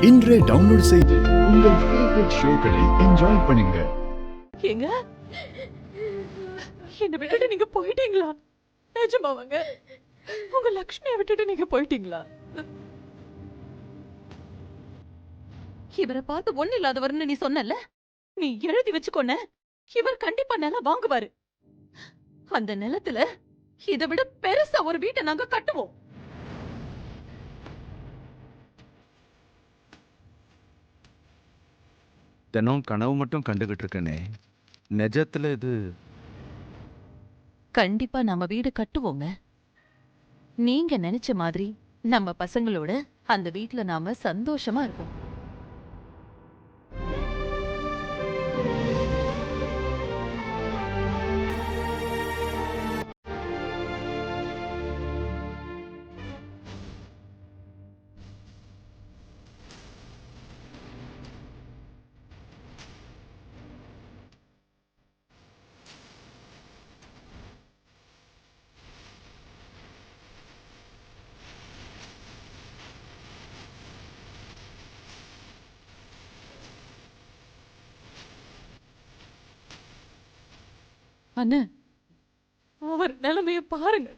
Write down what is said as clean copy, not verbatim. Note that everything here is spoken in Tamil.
இன்றே டவுன்லோட் செய்து உங்கள் ஃபேவரட் ஷோக்களை என்ஜாய் பண்ணுங்க. ஏங்க என்ன விட்டுட்டு நீங்க போயிட்டீங்களா? நிஜமாவாங்க? உங்க லக்ஷ்மியை விட்டுட்டு நீங்க போயிட்டீங்களா? இவரை பார்த்து ஒண்ணு இல்லாதவர்னு நீ சொன்னல, நீ எழுதி வச்சுக்கொன்ன. இவர் கண்டிப்பா நிலம் வாங்குவாரு. அந்த நிலத்துல இதை விட பெருசா ஒரு வீட்டை நாங்க கட்டுவோம். தினம் கனவு மட்டும் கண்டுகிட்டு இருக்கனே, நிஜத்துல இது கண்டிப்பா நம்ம வீடு கட்டுவோங்க. நீங்க நினைச்ச மாதிரி நம்ம பசங்களோட அந்த வீட்டுல நாம சந்தோஷமா இருப்போம். அண்ணே, அவர் நிலைமைய பாருங்க.